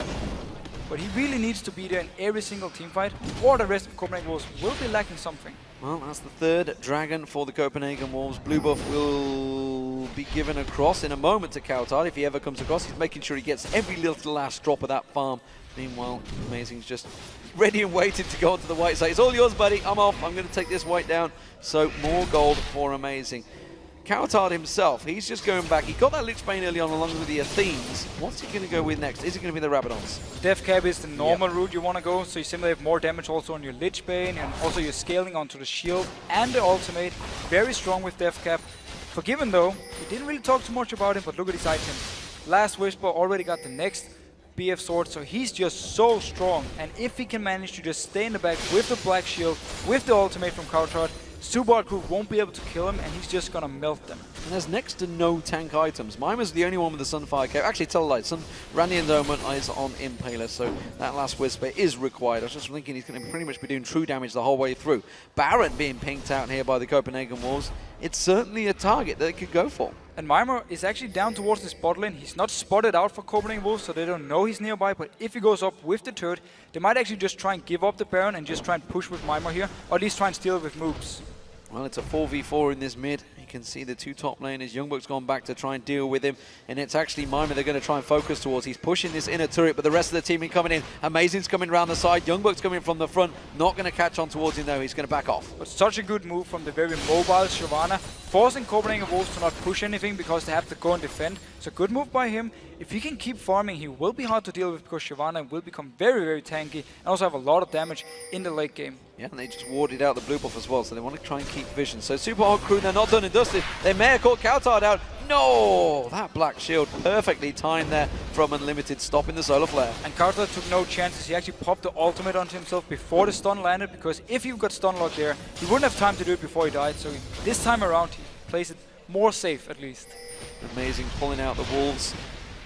But he really needs to be there in every single team fight, or the rest of Copenhagen Wolves will be lacking something. Well, that's the third dragon for the Copenhagen Wolves. Blue buff will be given across in a moment to Coutard if he ever comes across. He's making sure he gets every little last drop of that farm. Meanwhile, Amazing's just ready and waiting to go onto the white side. It's all yours, buddy. I'm off. I'm going to take this white down. So more gold for Amazing. Coutard himself, he's just going back. He got that Lich Bane early on along with the Athenes. What's he going to go with next? Is it going to be the Rabadons? Death Cap is the normal route you want to go, so you simply have more damage also on your Lich Bane, and also you're scaling onto the shield and the ultimate. Very strong with Death Cap. Forgiven though, we didn't really talk too much about him, but look at his items. Last Whisper already got the next BF sword, so he's just so strong. And if he can manage to just stay in the back with the Black Shield, with the ultimate from Coutard, Super Hot Crew won't be able to kill him, and he's just gonna melt them. And there's next to no tank items. Mima's the only one with the Sunfire Cape. Actually, tell a lie. Randy and Zoman is on Impaler, so that last Whisper is required. I was just thinking he's going to pretty much be doing true damage the whole way through. Barrett being pinked out here by the Copenhagen Wolves. It's certainly a target that they could go for. And Mima is actually down towards this bot lane. He's not spotted out for Copenhagen Wolves, so they don't know he's nearby. But if he goes up with the turret, they might actually just try and give up the Baron and just try and push with Mima here, or at least try and steal it with moves. Well, it's a 4v4 in this mid. You can see the two top laners. Youngbuck's gone back to try and deal with him. And it's actually Mima they're going to try and focus towards. He's pushing this inner turret, but the rest of the team are coming in. Amazing's coming around the side. Youngbuck's coming from the front. Not going to catch on towards him, though. He's going to back off. But such a good move from the very mobile Shyvana, forcing Copenhagen Wolves to not push anything because they have to go and defend. So good move by him. If he can keep farming, he will be hard to deal with because Shyvana will become very, very tanky and also have a lot of damage in the late game. Yeah, and they just warded out the blue buff as well, so they want to try and keep vision. So Super Hot Crew, they're not done and dusted. They may have caught Coutard out. No! That Black Shield perfectly timed there from Unlimited, stopping the Solar Flare. And Coutard took no chances. He actually popped the ultimate onto himself before the stun landed, because if he got stun locked there, he wouldn't have time to do it before he died. So this time around, he plays it more safe at least. Amazing, pulling out the Wolves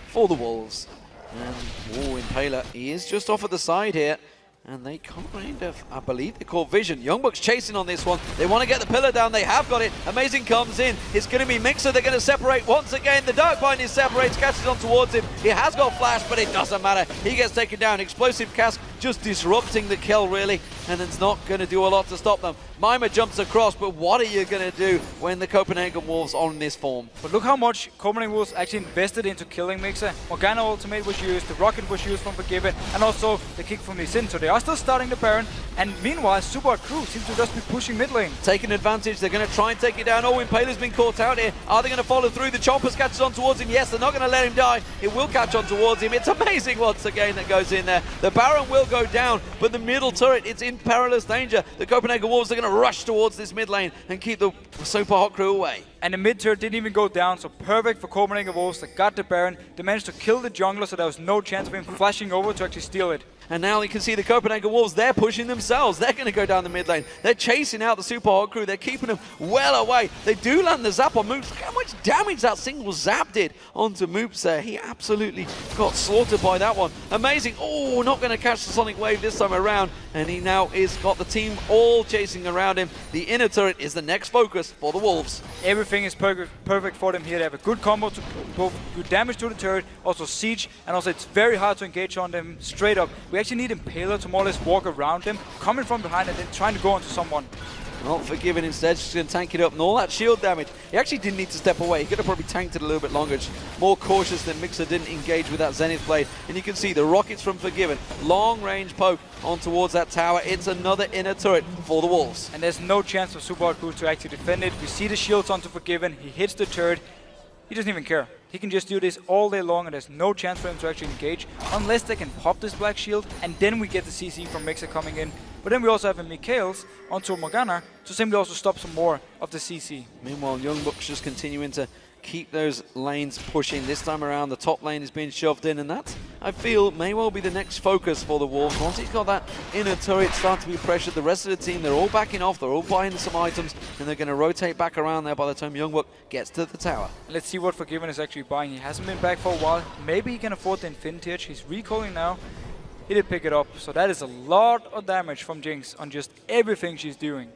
for the Wolves. And, Impaler, he is just off at the side here. And they kind of, I believe they caught vision. Youngbuck's chasing on this one. They want to get the pillar down. They have got it. Amazing comes in. It's going to be Mixer. They're going to separate once again. The Dark Binding separates, catches on towards him. He has got flash, but it doesn't matter. He gets taken down. Explosive Cask just disrupting the kill, really. And it's not going to do a lot to stop them. Mima jumps across, but what are you going to do when the Copenhagen Wolves are on this form? But look how much Copenhagen Wolves actually invested into killing Mixer. Morgana ultimate was used, the rocket was used from Forgiven, and also the kick from Lee Sin. So they are still starting the Baron, and meanwhile Super Hot Crew seems to just be pushing mid lane. Taking advantage, they're going to try and take it down. Impaler's been caught out here. Are they going to follow through? The Chompers catches on towards him. Yes, they're not going to let him die. It will catch on towards him. It's Amazing once again that goes in there. The Baron will go down, but the middle turret, it's in perilous danger. The Copenhagen Wolves are going to rush towards this mid lane and keep the Super Hot Crew away. And the mid turret didn't even go down, so perfect for Copenhagen Wolves. They got the Baron. They managed to kill the jungler, so there was no chance of him flashing over to actually steal it. And now you can see the Copenhagen Wolves, they're pushing themselves. They're going to go down the mid lane. They're chasing out the Super Hot Crew. They're keeping them well away. They do land the zap on Moops. Look how much damage that single zap did onto Moops there. He absolutely got slaughtered by that one. Amazing. Oh, not going to catch the Sonic Wave this time around. And he now is got the team all chasing around him. The inner turret is the next focus for the Wolves. Everything is perfect for them here. They have a good combo to both good damage to the turret, also siege, and also it's very hard to engage on them straight up. We actually need Impaler to more or less walk around them, coming from behind and then trying to go onto someone. Well, Forgiven instead, just going to tank it up, and all that shield damage. He actually didn't need to step away. He could have probably tanked it a little bit longer. Just more cautious than Mixer didn't engage with that Zenith Blade. And you can see the rockets from Forgiven. Long range poke on towards that tower. It's another inner turret for the Wolves. And there's no chance for Super Hot Crew to actually defend it. We see the shields onto Forgiven. He hits the turret. he doesn't even care. He can just do this all day long, and there's no chance for him to actually engage unless they can pop this black shield, and then we get the CC from Mixer coming in. But then we also have a Mikhails onto Morgana to simply also stop some more of the CC. Meanwhile, Youngbucks just continuing to keep those lanes pushing. This time around, the top lane is being shoved in, and that, I feel, may well be the next focus for the Wolves. Once he's got that inner turret starting to be pressured, the rest of the team, they're all backing off, they're all buying some items, and they're going to rotate back around there by the time Youngbuck gets to the tower. Let's see what Forgiven is actually buying. He hasn't been back for a while. Maybe he can afford the Infinity Edge. He's recalling now. He did pick it up, so that is a lot of damage from Jinx on just everything she's doing.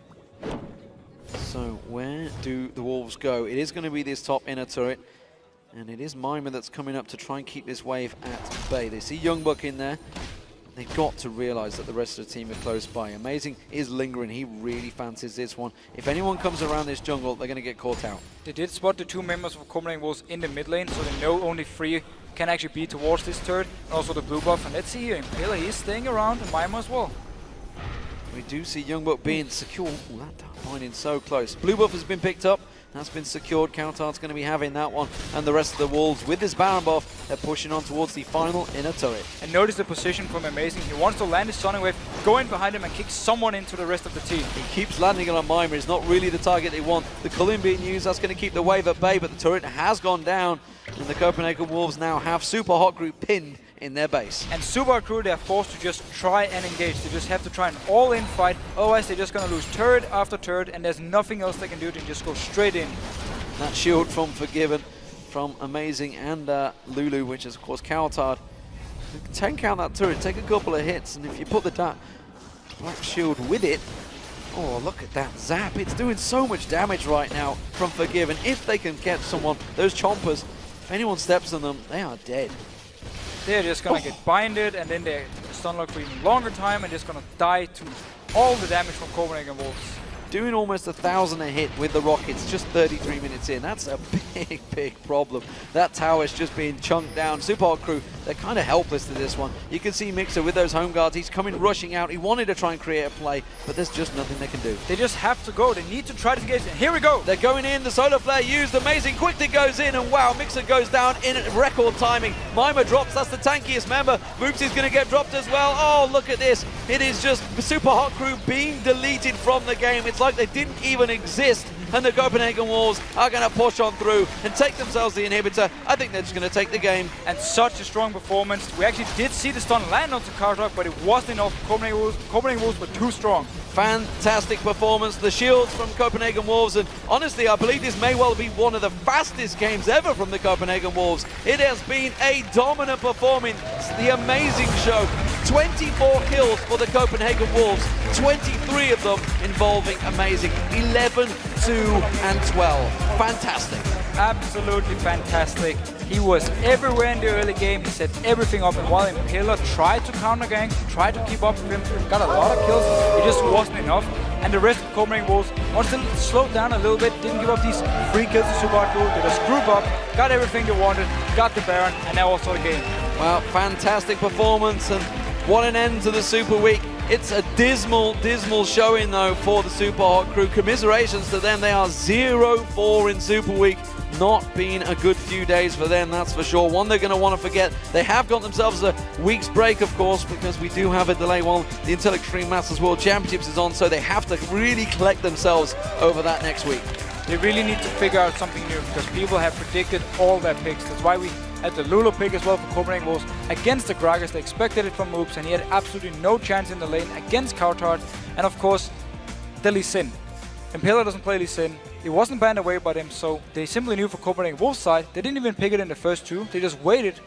So where do the Wolves go? It is going to be this top inner turret, and it is Mima that's coming up to try and keep this wave at bay. They see Youngbuck in there. They've got to realize that the rest of the team are close by. Amazing is lingering. He really fancies this one. If anyone comes around this jungle, they're going to get caught out. They did spot the two members of Copenhagen Wolves in the mid lane, so they know only 3 can actually be towards this turret, and also the blue buff. And let's see here, Impala, he's staying around, and Mima as well. We do see Youngbuck being secure. Ooh, that binding so close. Blue buff has been picked up. That's been secured. Counter's going to be having that one. And the rest of the Wolves with this Baron buff, they're pushing on towards the final inner turret. And notice the position from Amazing. He wants to land his Sonic Wave, go in behind him and kick someone into the rest of the team. He keeps landing it on Mima. It's not really the target they want. The Cullen being used, that's going to keep the wave at bay, but the turret has gone down. And the Copenhagen Wolves now have Super Hot Group pinned in their base. And Super Crew, they are forced to just try and engage. They just have to try an all-in fight, otherwise they're just going to lose turret after turret, and there's nothing else they can do. They can just go straight in. That shield from Forgiven, from Amazing and Lulu, which is of course countered. Tank out that turret, take a couple of hits, and if you put the black shield with it, oh, look at that zap. It's doing so much damage right now from Forgiven. If they can get someone, those chompers, if anyone steps on them, they are dead. They're just going to get binded, and then they're stun locked for even longer time, and just going to die to all the damage from Copenhagen Wolves. Doing almost 1,000 a hit with the rockets just 33 minutes in. That's a big problem. That tower's just being chunked down. Super Hot Crew, they're kind of helpless to this one. You can see Mixer with those home guards. He's coming rushing out. He wanted to try and create a play, but there's just nothing they can do. They just have to go. They need to try to engage. Here we go. They're going in. The solar flare used. Amazing quickly goes in, and wow, Mixer goes down in record timing. Mima drops. That's the tankiest member. Moopsy's going to get dropped as well. Oh, look at this. It is just Super Hot Crew being deleted from the game. It's like they didn't even exist, and the Copenhagen Wolves are going to push on through and take themselves the inhibitor. I think they're just going to take the game. And such a strong performance. We actually did see the stun land onto Kartok, but it wasn't enough. Copenhagen Wolves were too strong. Fantastic performance. The shields from Copenhagen Wolves, and honestly, I believe this may well be one of the fastest games ever from the Copenhagen Wolves. It has been a dominant performance. The Amazing show. 24 kills for the Copenhagen Wolves, 23 of them involving Amazing, 11, 2, and 12. Fantastic. Absolutely fantastic. He was everywhere in the early game. He set everything up, and while Impala tried to counter gank, tried to keep up with him, got a lot of kills, it just wasn't enough. And the rest of Copenhagen Wolves wanted to slow down a little bit, didn't give up these 3 kills to Super Hot Crew. They just group up, got everything they wanted, got the Baron, and now also the game. Well, fantastic performance, and what an end to the Super Week. It's a dismal showing though for the Super Hot Crew. Commiserations to them. They are 0-4 in Super Week. Not been a good few days for them, that's for sure. One they're going to want to forget. They have got themselves a week's break, of course, because we do have a delay while the Intel Extreme Masters World Championships is on, so they have to really collect themselves over that next week. They really need to figure out something new, because people have predicted all their picks. That's why we had the Lulu pick as well for Copenhagen Wolves against the Gragas. They expected it from Moops, and he had absolutely no chance in the lane against Coutard. And of course, the Lee Sin. Impala doesn't play Lee Sin. It wasn't banned away by them, so they simply knew for Copenhagen Wolves side, they didn't even pick it in the first 2. They just waited.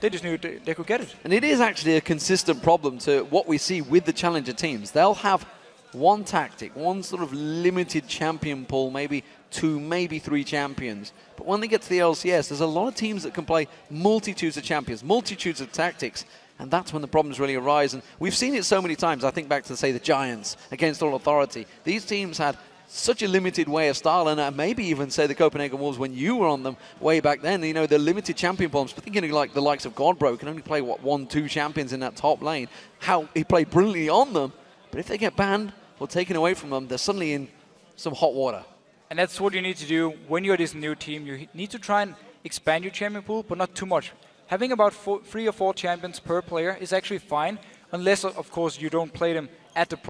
They just knew they could get it. And it is actually a consistent problem to what we see with the challenger teams. They'll have one tactic, one sort of limited champion pool, maybe 2, maybe 3 champions. But when they get to the LCS, there's a lot of teams that can play multitudes of champions, multitudes of tactics, and that's when the problems really arise. And we've seen it so many times. I think back to, say, the Giants against All Authority. These teams had such a limited way of style, and maybe even, say, the Copenhagen Wolves when you were on them way back then, you know, the limited champion bombs. But thinking like the likes of Godbro can only play, what, 1, 2 champions in that top lane. How he played brilliantly on them, but if they get banned or taken away from them, they're suddenly in some hot water. And that's what you need to do when you're this new team. You need to try and expand your champion pool, but not too much. Having about 3 or 4 champions per player is actually fine, unless, of course, you don't play them at the